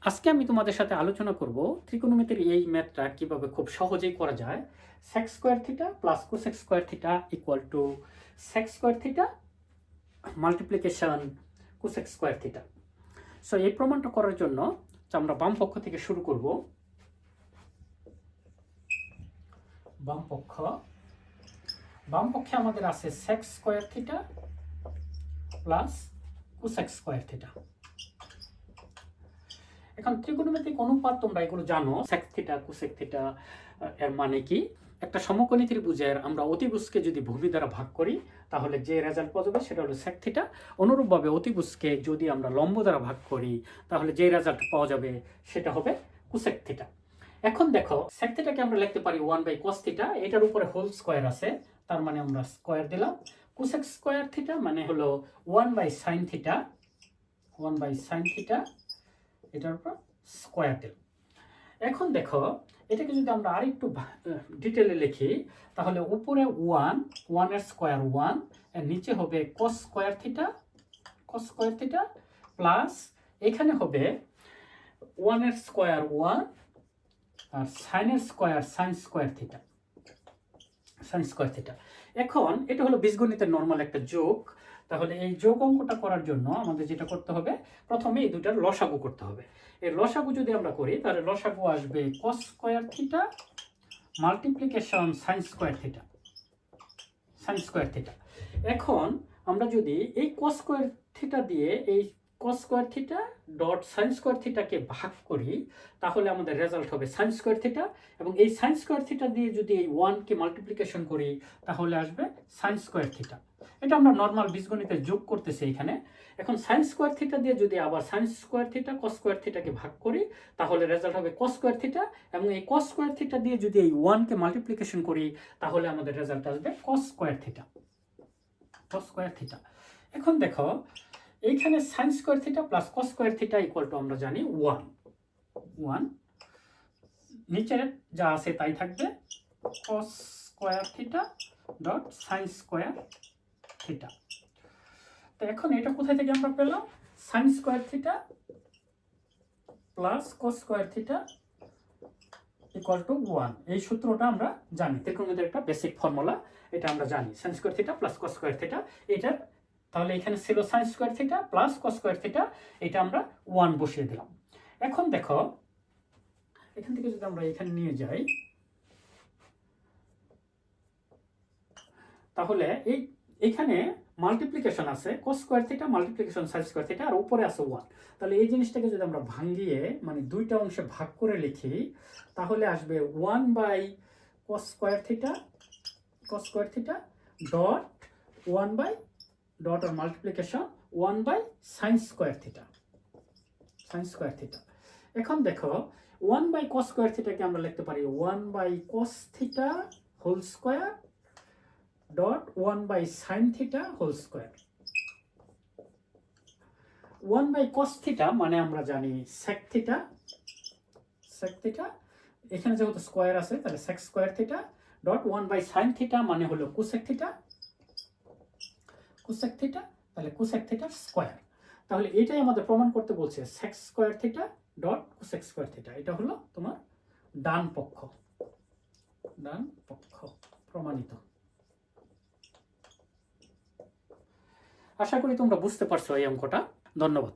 আজকে আমি তোমাদের সাথে আলোচনা করব ত্রিকোণমিতির এই ম্যাথটা কিভাবে খুব সহজেই করা যায়। sec square theta plus cosec square theta equal to sec square theta multiplication cosec square theta. So এই প্রমাণটা করার জন্য আমরা বাম পক্ষ থেকে শুরু করব। বাম পক্ষে আমাদের আছে sec square theta plus cosec square theta. এখন ত্রিকোণমিতিক অনুপাত তোমরা এগুলো জানো, sec থিটা cosec থিটা এর মানে কি? একটা সমকোণী ত্রিভুজের আমরা অতিভুজকে যদি ভূমি দ্বারা ভাগ করি তাহলে যে রেজাল্ট পাওয়া যাবে সেটা হলো sec থিটা। অনুরূপভাবে অতিভুজকে যদি আমরা লম্ব দ্বারা ভাগ করি তাহলে যে রেজাল্ট পাওয়া যাবে সেটা হবে cosec থিটা। এখন দেখো sec থিটাকে আমরা লিখতে পারি 1/cos থিটা, এটার উপরে হোল স্কয়ার আছে তার মানে আমরা স্কয়ার দিলাম। cosec স্কয়ার থিটা মানে হলো 1/sin থিটা, 1/sin থিটা, এটার উপর স্কয়ার দিল। এখন দেখো এটাকে যদি আমরা আরেকটু ডিটেলে লিখি তাহলে উপরে 1 এর স্কয়ার 1 এর নিচে হবে cos স্কয়ার থিটা প্লাস এখানে হবে 1 এর স্কয়ার 1 আর sin এর স্কয়ার sin স্কয়ার থিটা। এখন এটা হলো বীজগণিতের নরমাল একটা যোগ। তাহলে এই যোগ অঙ্কটা করার জন্য আমাদের যেটা করতে হবে, প্রথমে এই দুটার লসাগু করতে হবে। এই লসাগু যদি আমরা করি তাহলে লসাগু আসবে cos square theta multiplication sin square theta. এখন আমরা যদি এই cos স্কয়ার থিটা দিয়ে এই cos square theta dot sin square থিটাকে ভাগ করি তাহলে আমাদের রেজাল্ট হবে sin স্কয়ার থিটা, এবং এই sin স্কয়ার থিটা দিয়ে যদি এই 1 কে মাল্টিপ্লিকেশন করি তাহলে আসবে sin স্কয়ার থিটা। এটা আমরা নরমাল বীজগণিতে যোগ করতেছি এখানে। এখন sin স্কয়ার থিটা দিয়ে যদি আবার sin square theta cos square থিটাকে ভাগ করি তাহলে রেজাল্ট হবে cos স্কয়ার থিটা, এবং এই cos স্কয়ার থিটা দিয়ে যদি এই 1 কে মাল্টিপ্লিকেশন করি তাহলে আমাদের রেজাল্ট আসবে cos স্কয়ার থিটা। এখন দেখো এইখানে sin square theta plus cos square theta equal to আমরা জানি 1, নিচে যা আছে তাই থাকবে cos square theta dot sin square theta. তো এখন এটা কোথায় থেকে আমরা পেলাম? sin square theta plus cos square theta equal to 1। এই সূত্রটা আমরা জানি, ত্রিকোণমিতির একটা বেসিক ফর্মুলা, এটা আমরা জানি sin square theta plus cos square theta. এটার তাহলে এখানে ছিল sin square theta plus cos square theta, এটা আমরা 1 বসিয়ে দিলাম। এখন দেখো এখান থেকে যদি আমরা এখানে নিয়ে যাই তাহলে এইখানে মাল্টিপ্লিকেশন আছে cos square theta multiplication sin square theta আর উপরে আছে 1। তাহলে এই জিনিসটাকে যদি আমরা ভাঙিয়ে মানে দুইটা অংশে ভাগ করে লিখি তাহলে আসবে 1/cos square theta dot 1 dot আর মাল্টিপ্লিকেশন 1/sin স্কয়ার থিটা। এখন দেখো 1/cos স্কয়ার থিটাকে আমরা লিখতে পারি 1/cos theta whole square dot 1/sin theta whole square. 1/cos theta মানে আমরা জানি sec থিটা, এখানে যেহেতু স্কয়ার আছে তাহলে sec square theta dot 1/sin theta মানে হলো cosec থিটা, তাহলে cosec থিটা স্কয়ার। তাহলে এটাই আমাদের প্রমাণ করতে বলছে sec square theta dot cosec square theta. এটা হলো তোমার ডান পক্ষ প্রমাণিত। আশা করি তোমরা বুঝতে পারছো এই অঙ্কটা। ধন্যবাদ।